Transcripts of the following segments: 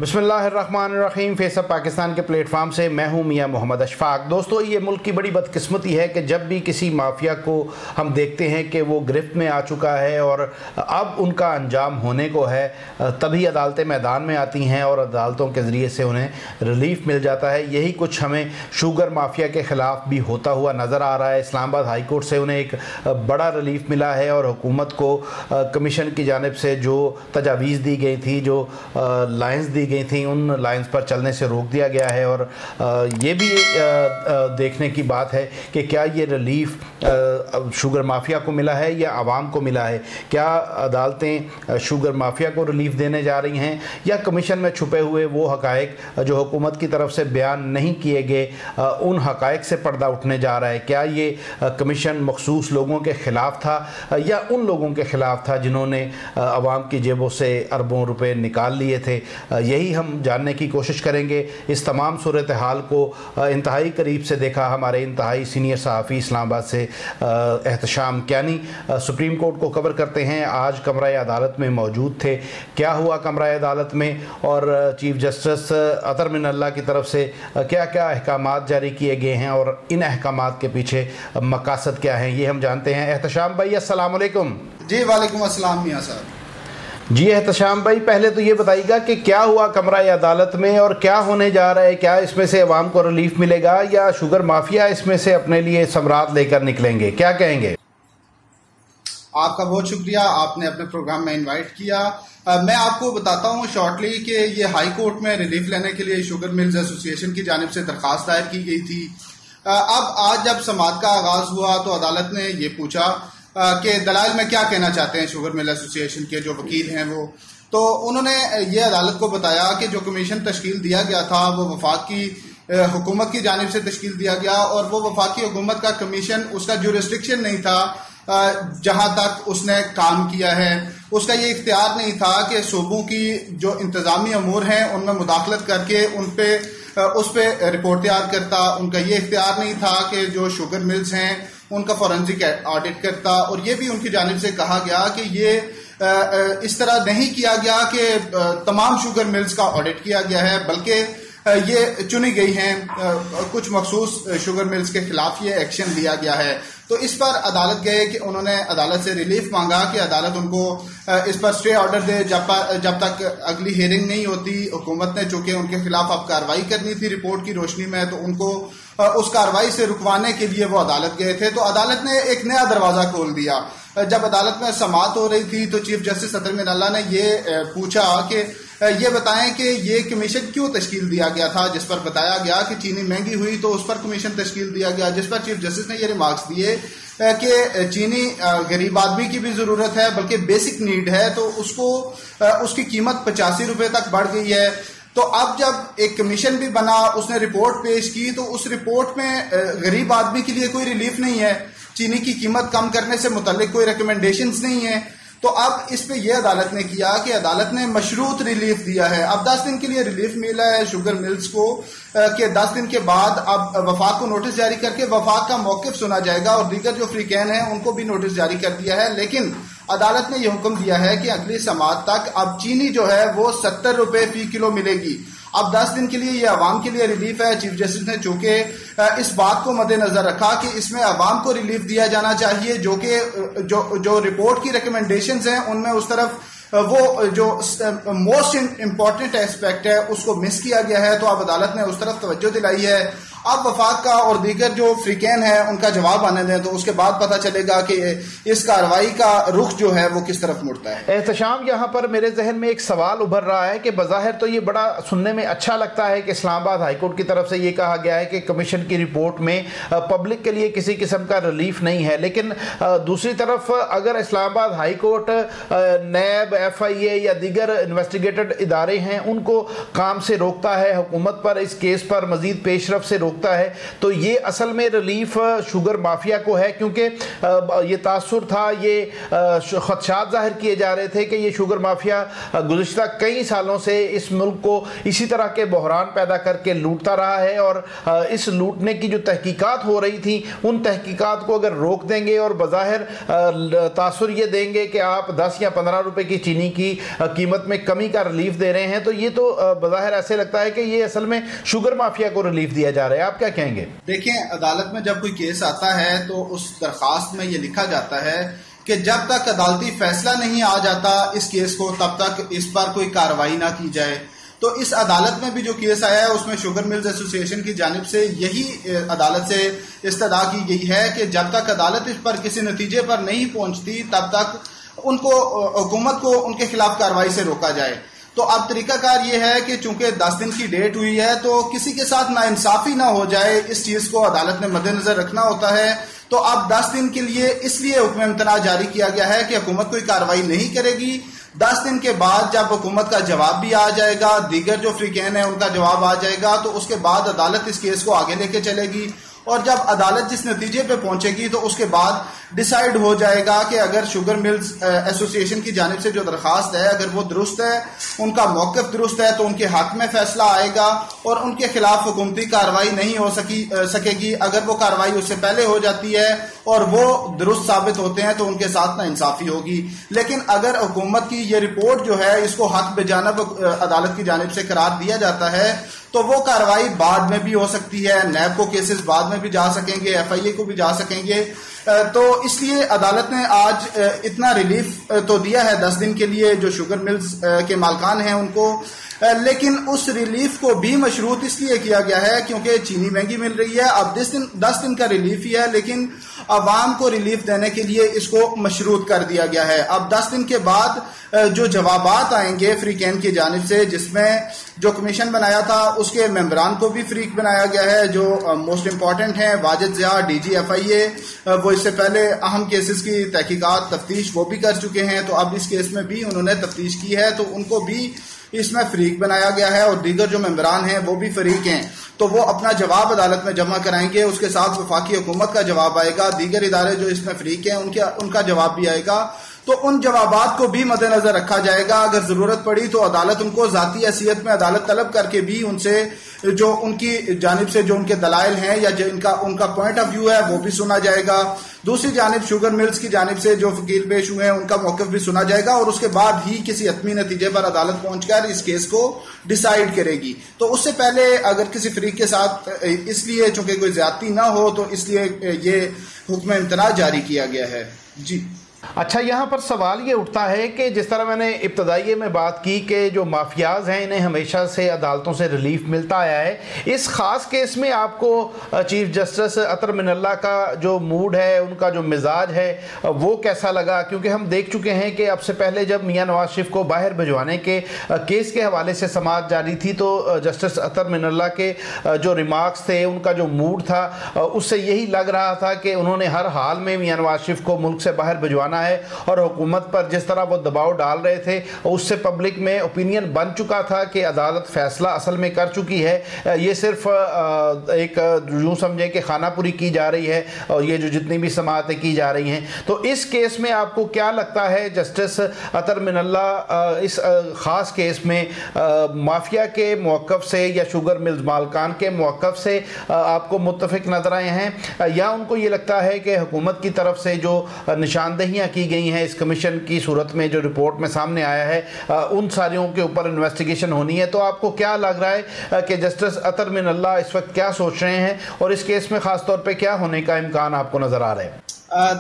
बिस्मिल्लाहिर्रहमानिर्रहीम। फेसअप पाकिस्तान के प्लेटफार्म से मैं हूं मियां मोहम्मद अशफाक। दोस्तों, ये मुल्क की बड़ी बदकिस्मती है कि जब भी किसी माफिया को हम देखते हैं कि वो गिरफ्त में आ चुका है और अब उनका अंजाम होने को है, तभी अदालतें मैदान में आती हैं और अदालतों के ज़रिए से उन्हें रिलीफ मिल जाता है। यही कुछ हमें शुगर माफिया के ख़िलाफ़ भी होता हुआ नज़र आ रहा है। इस्लामाबाद हाई कोर्ट से उन्हें एक बड़ा रिलीफ मिला है और हुकूमत को कमीशन की जानिब से जो तजावीज़ दी गई थी, जो लाइन्स दी गई थी, उन लाइन्स पर चलने से रोक दिया गया है। और ये भी देखने की बात है कि क्या ये रिलीफ शुगर माफिया को मिला है या आवाम को मिला है। क्या अदालतें शुगर माफिया को रिलीफ देने जा रही हैं या कमीशन में छुपे हुए वो हकायक जो हुकूमत की तरफ से बयान नहीं किए गए, उन हकायक से पर्दा उठने जा रहा है। क्या ये कमीशन मखसूस लोगों के ख़िलाफ़ था या उन लोगों के ख़िलाफ़ था जिन्होंने आवाम की जेबों से अरबों रुपए निकाल लिए थे। यही हम जानने की कोशिश करेंगे। इस तमाम सूरत हाल को इंतहाई करीब से देखा हमारे इंतहाई सीनियर सहाफ़ी इस्लामाबाद से एहतशाम कियानी सुप्रीम कोर्ट को कवर करते हैं। आज कमरा अदालत में मौजूद थे। क्या हुआ कमरा अदालत में और चीफ जस्टिस अतर मिन अल्लाह की तरफ से क्या क्या अहकामात जारी किए गए हैं और इन अहकामात के पीछे मकासद क्या हैं, ये हम जानते हैं। एहतशाम भाई, अस्सलाम वालेकुम। जी वालेकुम अस्सलाम मियां साहब। जी एहतशाम भाई, पहले तो ये बताइएगा कि क्या हुआ कमरा अदालत में और क्या होने जा रहा है। क्या इसमें से अवाम को रिलीफ मिलेगा या शुगर माफिया इसमें से अपने लिए समरात लेकर निकलेंगे, क्या कहेंगे? आपका बहुत शुक्रिया, आपने अपने प्रोग्राम में इनवाइट किया। मैं आपको बताता हूँ शॉर्टली कि ये हाई कोर्ट में रिलीफ लेने के लिए शुगर मिल्स एसोसिएशन की जानिब से दरख्वास्त दायर की गई थी। अब आज जब समाअत का आगाज हुआ तो अदालत ने ये पूछा कि दलाइल में क्या कहना चाहते हैं शुगर मिल एसोसिएशन के जो वकील हैं वो। तो उन्होंने ये अदालत को बताया कि जो कमीशन तश्कील दिया गया था वो वफाकी हुकूमत की जानिब से तश्कील दिया गया और वो वफाकी हुकूमत का कमीशन, उसका जुरिस्डिक्शन नहीं था जहां तक उसने काम किया है। उसका ये इख्तियार नहीं था कि सूबों की जो इंतजामी अमूर हैं उनमें मुदाखलत करके उस पे रिपोर्ट तैयार करता। उनका ये इख्तियार नहीं था कि जो शुगर मिल्स हैं उनका फॉरेंसिक ऑडिट करता। और ये भी उनकी जानिब से कहा गया कि ये इस तरह नहीं किया गया कि तमाम शुगर मिल्स का ऑडिट किया गया है, बल्कि ये चुनी गई हैं कुछ मखसूस शुगर मिल्स के खिलाफ ये एक्शन लिया गया है। तो इस पर अदालत गए कि उन्होंने अदालत से रिलीफ मांगा कि अदालत उनको इस पर स्टे ऑर्डर दे जब तक अगली हियरिंग नहीं होती। हुकूमत ने चूंकि उनके खिलाफ अब कार्रवाई करनी थी रिपोर्ट की रोशनी में, तो उनको उस कार्रवाई से रुकवाने के लिए वो अदालत गए थे। तो अदालत ने एक नया दरवाजा खोल दिया। जब अदालत में समाअत हो रही थी तो चीफ जस्टिस अतर मिन अल्लाह ने ये पूछा कि ये बताएं कि ये कमीशन क्यों तश्कील दिया गया था। जिस पर बताया गया कि चीनी महंगी हुई तो उस पर कमीशन तश्कील दिया गया। जिस पर चीफ जस्टिस ने ये रिमार्क्स दिए कि चीनी गरीब आदमी की भी जरूरत है, बल्कि बेसिक नीड है, तो उसकी कीमत 85 रुपए तक बढ़ गई है। तो अब जब एक कमीशन भी बना, उसने रिपोर्ट पेश की, तो उस रिपोर्ट में गरीब आदमी के लिए कोई रिलीफ नहीं है। चीनी की कीमत कम करने से मुतल्लिक कोई रिकमेंडेशंस नहीं है। तो अब इस पे ये अदालत ने किया कि अदालत ने मशरूत रिलीफ दिया है। अब 10 दिन के लिए रिलीफ मिला है शुगर मिल्स को कि 10 दिन के बाद अब वफाक को नोटिस जारी करके वफाक का मौकिफ सुना जाएगा और दीगर जो फ्रीकैन हैं उनको भी नोटिस जारी कर दिया है। लेकिन अदालत ने यह हुक्म दिया है कि अगली समाअत तक अब चीनी जो है वो 70 रुपए फी किलो मिलेगी। अब 10 दिन के लिए ये अवाम के लिए रिलीफ है। चीफ जस्टिस ने चूंकि इस बात को मद्देनजर रखा कि इसमें अवाम को रिलीफ दिया जाना चाहिए जो रिपोर्ट की रिकमेंडेशंस हैं उनमें उस तरफ वो जो मोस्ट इम्पॉर्टेंट एस्पेक्ट है उसको मिस किया गया है। तो अब अदालत ने उस तरफ तवज्जो दिलाई है। अब वफाक का और दीगर जो फ्रीकैन है उनका जवाब आने दें तो उसके बाद पता चलेगा कि इस कार्रवाई का रुख जो है वो किस तरफ मुड़ता है। एहतशाम, यहाँ पर मेरे जहन में एक सवाल उभर रहा है कि बज़ाहिर तो ये बड़ा सुनने में अच्छा लगता है कि इस्लामाबाद हाईकोर्ट की तरफ से ये कहा गया है कि कमीशन की रिपोर्ट में पब्लिक के लिए किसी किस्म का रिलीफ नहीं है। लेकिन दूसरी तरफ अगर इस्लामाबाद हाईकोर्ट नैब, FIA या दीगर इन्वेस्टिगेटेड इदारे हैं उनको काम से रोकता है, हुकूमत पर इस केस पर मजीद पेशरफ से रोकता है, तो ये असल में रिलीफ शुगर माफिया को है, क्योंकि ये तासुर था, ये खदशात जाहिर किए जा रहे थे कि ये शुगर माफिया गुज़िश्ता कई सालों से इस मुल्क को इसी तरह के बहरान पैदा करके लूटता रहा है, और इस लूटने की जो तहकीकात हो रही थी उन तहकीकात को अगर रोक देंगे और बज़ाहिर तासुर ये देंगे कि आप 10 या 15 रुपए की चीनी की कीमत में कमी का रिलीफ दे रहे हैं, तो ये तो बज़ाहिर ऐसे लगता है कि ये असल में शुगर माफिया को रिलीफ दिया जा रहा है। आप क्या कहेंगे? देखिए, अदालत में जब कोई केस आता है तो उस दरखास्त में ये लिखा जाता है कि जब तक अदालती फैसला नहीं आ जाता इस केस को, तब तक इस पर कोई कार्रवाई ना की जाए। तो इस अदालत में भी जो केस आया है उसमें शुगर मिल्स एसोसिएशन की जानिब से यही अदालत से इस्तदा की गई है कि जब तक अदालत इस पर किसी नतीजे पर नहीं पहुंचती तब तक उनको, हुकूमत को उनके खिलाफ कार्रवाई से रोका जाए। तो अब तरीकाकार ये है कि चूंकि 10 दिन की डेट हुई है तो किसी के साथ नाइंसाफी ना हो जाए, इस चीज को अदालत ने मद्देनजर रखना होता है। तो अब 10 दिन के लिए इसलिए हुक्म इम्तना जारी किया गया है कि हुकूमत कोई कार्रवाई नहीं करेगी। 10 दिन के बाद जब हुकूमत का जवाब भी आ जाएगा, दीगर जो फ्रीकैन है उनका जवाब आ जाएगा, तो उसके बाद अदालत इस केस को आगे लेके चलेगी, और जब अदालत जिस नतीजे पे पहुंचेगी तो उसके बाद डिसाइड हो जाएगा कि अगर शुगर मिल्स एसोसिएशन की जानिब से जो दरखास्त है अगर वो दुरुस्त है, उनका मौक़िफ़ दुरुस्त है, तो उनके हक में फैसला आएगा और उनके खिलाफ हुकूमती कार्रवाई नहीं हो सकेगी। अगर वो कार्रवाई उससे पहले हो जाती है और वो दुरुस्त साबित होते हैं तो उनके साथ नाइंसाफी होगी। लेकिन अगर हुकूमत की ये रिपोर्ट जो है इसको हक बेजानब अदालत की जानिब से करार दिया जाता है तो वो कार्रवाई बाद में भी हो सकती है, नैब को केसेस बाद में भी जा सकेंगे, FIA को भी जा सकेंगे। तो इसलिए अदालत ने आज इतना रिलीफ तो दिया है 10 दिन के लिए जो शुगर मिल्स के मालकान हैं उनको, लेकिन उस रिलीफ को भी मशरूत इसलिए किया गया है क्योंकि चीनी महंगी मिल रही है। अब 10 दिन का रिलीफ ही है, लेकिन अवाम को रिलीफ देने के लिए इसको मशरूत कर दिया गया है। अब 10 दिन के बाद जो जवाबात आएंगे फ्रीकैन की जानिब से, जिसमें जो कमीशन बनाया था उसके मेंबरान को भी फ्रीक बनाया गया है, जो मोस्ट इंपॉर्टेंट हैं, वाजिद ज़िया DG FIA, वो इससे पहले अहम केसेस की तहकीकात तफ्तीश वो भी कर चुके हैं, तो अब इस केस में भी उन्होंने तफ्तीश की है तो उनको भी इसमें फरीक बनाया गया है, और दीगर जो मेंबरान हैं वो भी फरीक हैं। तो वो अपना जवाब अदालत में जमा कराएंगे, उसके साथ वफाकी हुकूमत का जवाब आएगा, दीगर इदारे जो इसमें फरीक हैं उनका जवाब भी आएगा। तो उन जवाबात को भी मद्देनजर रखा जाएगा। अगर जरूरत पड़ी तो अदालत उनको जाती हैसियत में अदालत तलब करके भी उनसे जो उनकी जानिब से जो उनके दलाइल हैं या जो उनका पॉइंट ऑफ व्यू है वो भी सुना जाएगा। दूसरी जानिब शुगर मिल्स की जानिब से जो वकील पेश हुए हैं उनका मौक़िफ़ भी सुना जाएगा, और उसके बाद ही किसी हतमी नतीजे पर अदालत पहुंचकर इस केस को डिसाइड करेगी। तो उससे पहले अगर किसी फरीक के साथ इसलिए चूंकि कोई ज्यादती ना हो तो इसलिए ये हुक्म इम्तना जारी किया गया है। जी अच्छा, यहाँ पर सवाल ये उठता है कि जिस तरह मैंने इब्तदाई में बात की कि जो माफियाज हैं इन्हें हमेशा से अदालतों से रिलीफ मिलता आया है, इस ख़ास केस में आपको चीफ जस्टिस अतर मिनल्ला का जो मूड है, उनका जो मिजाज है वो कैसा लगा? क्योंकि हम देख चुके हैं कि अब से पहले जब मियां नवाज शरीफ को बाहर भिजवाने के केस के हवाले से समाअत जारी थी तो जस्टिस अतर मिनल्ला के जो रिमार्क्स थे, उनका जो मूड था, उससे यही लग रहा था कि उन्होंने हर हाल में मियां नवाज शरीफ को मुल्क से बाहर भिजवाना है, और हुकूमत पर जिस तरह वो दबाव डाल रहे थे उससे पब्लिक में ओपिनियन बन चुका था कि अदालत फैसला असल में कर चुकी है, ये सिर्फ एक यूँ समझे कि खानापुरी की जा रही है और ये जो जितनी भी समाअतें की जा रही हैं। तो इस केस में आपको क्या लगता है जस्टिस अतर मिनल्ला इस ख़ास केस में माफिया के मौक़िफ़ से या शुगर मिल्स मालकान के मौक़िफ़ से आपको मुत्तफ़िक नज़र आए हैं, या उनको ये लगता है कि हुकूमत की तरफ से जो निशानदहियाँ की गई हैं इस कमीशन की सूरत में जो रिपोर्ट में सामने आया है उन सारियों के ऊपर इन्वेस्टिगेशन होनी है? तो आपको क्या लग रहा है कि जस्टिस अतर मिनल्ला इस वक्त क्या सोच रहे हैं और इस केस में ख़ास तौर पे क्या होने का इम्कान आपको नज़र आ रहे हैं?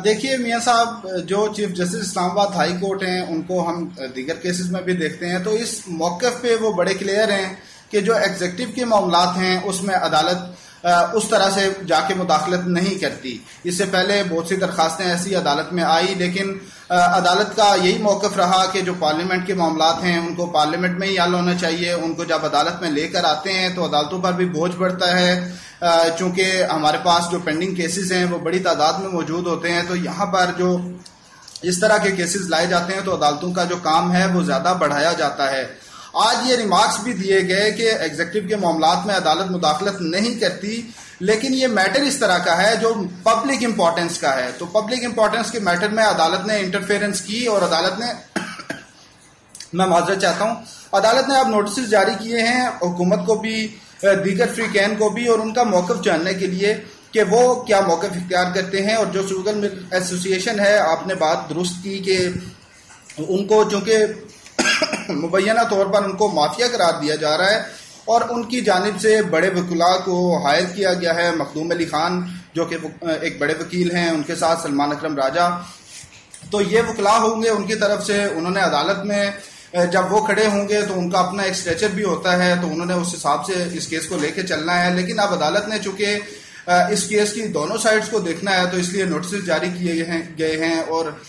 देखिए मियाँ साहब, जो chief justice Islamabad high court हैं उनको हम दीगर केसेस में भी देखते हैं तो इस मौक़िफ़ पे वो बड़े क्लियर हैं कि जो एग्जीक्यूटिव के मामलात हैं उसमें अदालत उस तरह से जाके मुदाखलत नहीं करती। इससे पहले बहुत सी दरखास्तें ऐसी अदालत में आई, लेकिन अदालत का यही मौक़िफ़ रहा कि जो पार्लियामेंट के मामलात हैं उनको पार्लियामेंट में ही हल होना चाहिए। उनको जब अदालत में लेकर आते हैं तो अदालतों पर भी बोझ बढ़ता है, चूँकि हमारे पास जो पेंडिंग केसेस हैं वो बड़ी तादाद में मौजूद होते हैं। तो यहाँ पर जो इस तरह के केसेस लाए जाते हैं तो अदालतों का जो काम है वो ज़्यादा बढ़ाया जाता है। आज ये रिमार्क्स भी दिए गए कि एग्जीक्यूटिव के मामलात में अदालत मुदाखलत नहीं करती, लेकिन ये मैटर इस तरह का है जो पब्लिक इंपॉर्टेंस का है। तो पब्लिक इंपॉर्टेंस के मैटर में अदालत ने इंटरफेरेंस की और अदालत ने मैं माजरत चाहता हूँ, अदालत ने अब नोटिस जारी किए हैं हुकूमत को भी, दीगर फ्रीकैन को भी, और उनका मौक़िफ़ जानने के लिए कि वो क्या मौक़िफ़ इख्तियार करते हैं। और जो शुगर मिल एसोसिएशन है, आपने बात दुरुस्त की कि उनको चूँकि मुबैना तौर पर उनको माफिया करार दिया जा रहा है और उनकी जानिब से बड़े वकीला को हायर किया गया है। मखदूम अली खान जो कि एक बड़े वकील हैं, उनके साथ सलमान अकरम राजा, तो ये वकीला होंगे उनकी तरफ से। उन्होंने अदालत में जब वो खड़े होंगे तो उनका अपना एक स्ट्रेचर भी होता है, तो उन्होंने उस हिसाब से इस केस को लेके चलना है। लेकिन अब अदालत ने चूँकि इस केस की दोनों साइड्स को देखना है, तो इसलिए नोटिस जारी किए गए हैं और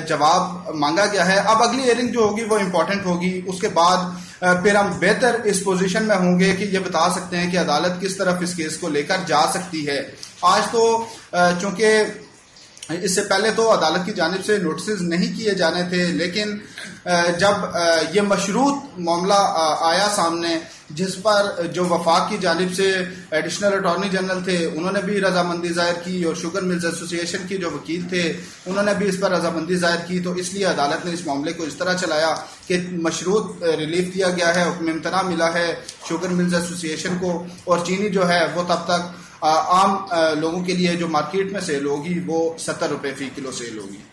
जवाब मांगा गया है। अब अगली हियरिंग जो होगी वो इम्पोर्टेंट होगी, उसके बाद फिर हम बेहतर इस पोजीशन में होंगे कि ये बता सकते हैं कि अदालत किस तरफ इस केस को लेकर जा सकती है। आज तो चूँकि इससे पहले तो अदालत की जानिब से नोटिस नहीं किए जाने थे, लेकिन जब ये मशरूत मामला आया सामने, जिस पर जो वफाक की जानिब से एडिशनल अटॉर्नी जनरल थे उन्होंने भी रजामंदी जाहिर की और शुगर मिल्स एसोसिएशन के जो वकील थे उन्होंने भी इस पर रजामंदी जाहिर की, तो इसलिए अदालत ने इस मामले को इस तरह चलाया कि मशरूत रिलीफ दिया गया है, हुक्म इम्तना मिला है शुगर मिल्स एसोसिएशन को, और चीनी जो है वो तब तक आम लोगों के लिए जो मार्केट में सेल होगी वो 70 रुपये फ़ी किलो सेल होगी।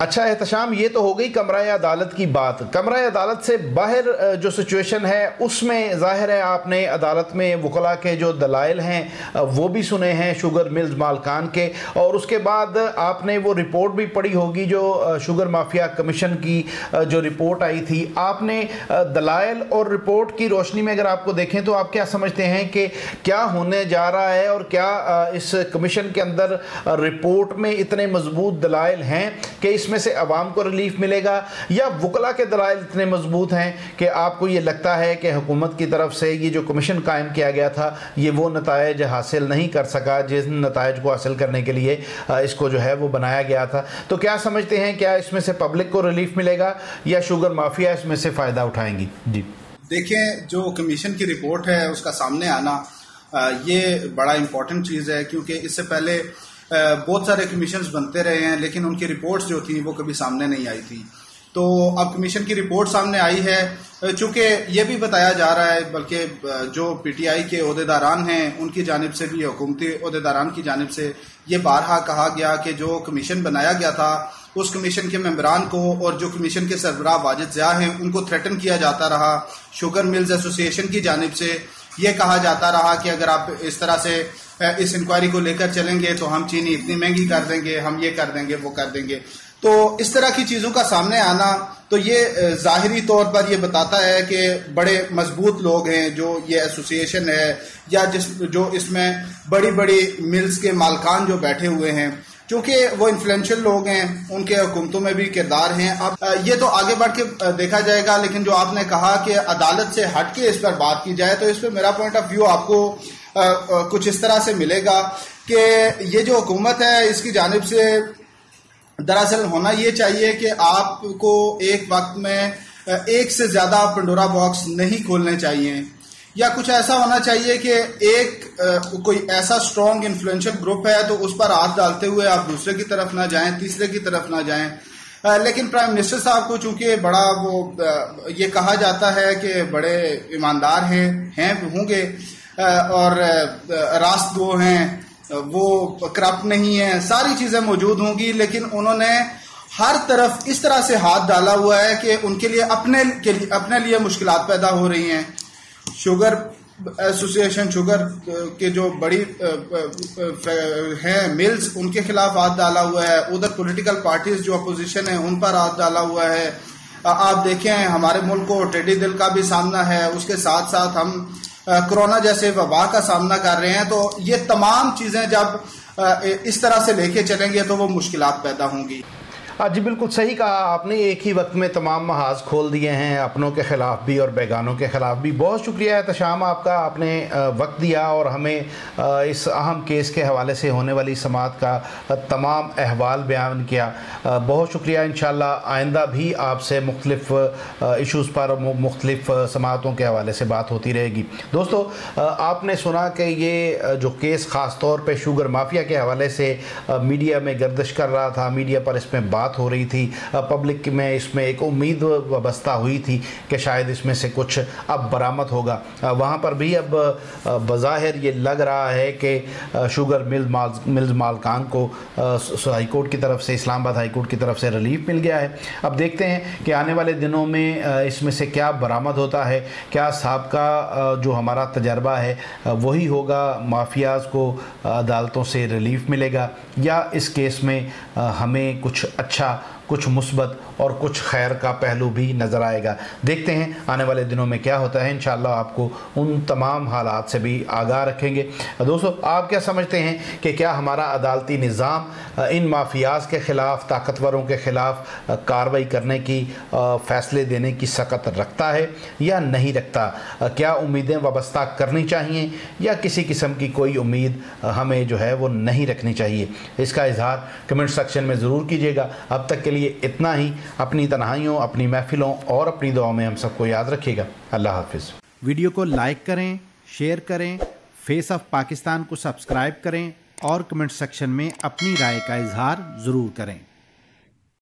अच्छा एहतशाम, ये तो हो गई कमरा अदालत की बात। कमरा अदालत से बाहर जो सिचुएशन है उसमें ज़ाहिर है आपने अदालत में वकला के जो दलाइल हैं वो भी सुने हैं शुगर मिल्स मालकान के, और उसके बाद आपने वो रिपोर्ट भी पढ़ी होगी जो शुगर माफिया कमीशन की जो रिपोर्ट आई थी। आपने दलाइल और रिपोर्ट की रोशनी में अगर आपको देखें तो आप क्या समझते हैं कि क्या होने जा रहा है, और क्या इस कमीशन के अंदर रिपोर्ट में इतने मजबूत दलाइल हैं कि इसमें से अवाम को रिलीफ मिलेगा, या वकला के दलाइल इतने मजबूत हैं कि आपको ये लगता है कि हुकूमत की तरफ से ये जो कमीशन कायम किया गया था ये वो नतायज हासिल नहीं कर सका जिन नतायज को हासिल करने के लिए इसको जो है वो बनाया गया था। तो क्या समझते हैं, क्या इसमें से पब्लिक को रिलीफ मिलेगा या शुगर माफिया इसमें से फ़ायदा उठाएंगी? जी देखें, जो कमीशन की रिपोर्ट है उसका सामने आना ये बड़ा इम्पोर्टेंट चीज़ है, क्योंकि इससे पहले बहुत सारे कमीशंस बनते रहे हैं लेकिन उनकी रिपोर्ट्स जो थी वो कभी सामने नहीं आई थी। तो अब कमीशन की रिपोर्ट सामने आई है, चूँकि ये भी बताया जा रहा है, बल्कि जो पीटीआई के ओहदेदारान हैं उनकी जानिब से भी, हुकूमती ओहदेदारान की जानिब से ये बारहा कहा गया कि जो कमीशन बनाया गया था उस कमीशन के मेंबरान को और जो कमीशन के सरबराह वाजिद ज़िया हैं उनको थ्रेटन किया जाता रहा। शुगर मिल्स एसोसिएशन की जानिब से ये कहा जाता रहा कि अगर आप इस तरह से इस इंक्वायरी को लेकर चलेंगे तो हम चीनी इतनी महंगी कर देंगे, हम ये कर देंगे, वो कर देंगे। तो इस तरह की चीज़ों का सामने आना तो ये ज़ाहिरी तौर पर ये बताता है कि बड़े मजबूत लोग हैं जो ये एसोसिएशन है या जो इसमें बड़ी बड़ी मिल्स के मालकान जो बैठे हुए हैं, क्योंकि वो इन्फ्लुएंशियल लोग हैं, उनके हुकूमतों में भी किरदार हैं। अब ये तो आगे बढ़ के देखा जाएगा, लेकिन जो आपने कहा कि अदालत से हट के इस पर बात की जाए, तो इस पर मेरा पॉइंट ऑफ व्यू आपको कुछ इस तरह से मिलेगा कि ये जो हुकूमत है इसकी जानिब से दरअसल होना ये चाहिए कि आपको एक वक्त में एक से ज़्यादा पंडोरा बॉक्स नहीं खोलने चाहिए, या कुछ ऐसा होना चाहिए कि एक कोई ऐसा स्ट्रॉन्ग इन्फ्लुएंशियल ग्रुप है तो उस पर हाथ डालते हुए आप दूसरे की तरफ ना जाएं, तीसरे की तरफ ना जाएं। लेकिन प्राइम मिनिस्टर साहब को चूंकि बड़ा वो ये कहा जाता है कि बड़े ईमानदार हैं होंगे और रास्तगो हैं, वो करप्ट नहीं है, सारी चीज़ें मौजूद होंगी, लेकिन उन्होंने हर तरफ इस तरह से हाथ डाला हुआ है कि उनके लिए अपने लिए मुश्किलात पैदा हो रही हैं। शुगर एसोसिएशन, शुगर के जो बड़ी हैं मिल्स, उनके खिलाफ हाथ डाला हुआ है। उधर पॉलिटिकल पार्टीज जो अपोजिशन है उन पर हाथ डाला हुआ है। आप देखें हमारे मुल्क को टेढ़ी दिल का भी सामना है, उसके साथ साथ हम कोरोना जैसे वबा का सामना कर रहे हैं। तो ये तमाम चीज़ें जब इस तरह से लेके चलेंगे तो वो मुश्किलात पैदा होंगी। जी बिल्कुल सही कहा आपने, एक ही वक्त में तमाम महाज खोल दिए हैं, अपनों के ख़िलाफ़ भी और बेगानों के ख़िलाफ़ भी। बहुत शुक्रिया एहतशाम आपका, आपने वक्त दिया और हमें इस अहम केस के हवाले से होने वाली समाअत का तमाम अहवाल बयान किया। बहुत शुक्रिया। इंशाअल्लाह आइंदा भी आपसे मुख्तलिफ़ इशूज़ पर मुख्तलिफ़ समाअतों के हवाले से बात होती रहेगी। दोस्तों, आपने सुना कि ये जो केस ख़ास तौर पे शुगर माफिया के हवाले से मीडिया में गर्दिश कर रहा था, मीडिया पर इसमें बात हो रही थी, पब्लिक में इसमें एक उम्मीद वाबस्ता हुई थी कि शायद इसमें से कुछ अब बरामद होगा। वहाँ पर भी अब बज़ाहिर ये लग रहा है कि शुगर मिल्स मालकान को हाई कोर्ट की तरफ से, इस्लामाबाद हाई कोर्ट की तरफ से रिलीफ मिल गया है। अब देखते हैं कि आने वाले दिनों में इसमें से क्या बरामद होता है। क्या साहबका जो हमारा तजर्बा है वही होगा, माफियाज़ को अदालतों से रिलीफ मिलेगा, या इस केस में हमें कुछ अच्छा, कुछ मुस्बत और कुछ खैर का पहलू भी नज़र आएगा। देखते हैं आने वाले दिनों में क्या होता है। इंशाअल्लाह आपको उन तमाम हालात से भी आगाह रखेंगे। दोस्तों, आप क्या समझते हैं कि क्या हमारा अदालती निज़ाम इन माफियाज़ के ख़िलाफ़, ताकतवरों के ख़िलाफ़ कार्रवाई करने की, फ़ैसले देने की सकत रखता है या नहीं रखता? क्या उम्मीदें वाबस्ता करनी चाहिए या किसी किस्म की कोई उम्मीद हमें जो है वो नहीं रखनी चाहिए? इसका इजहार कमेंट सेक्शन में ज़रूर कीजिएगा। अब तक के लिए इतना ही। अपनी तन्हाइयों, अपनी महफिलों और अपनी दुआओं में हम सबको याद रखिएगा। अल्लाह हाफिज़। वीडियो को लाइक करें, शेयर करें, फेस ऑफ पाकिस्तान को सब्सक्राइब करें और कमेंट सेक्शन में अपनी राय का इजहार ज़रूर करें।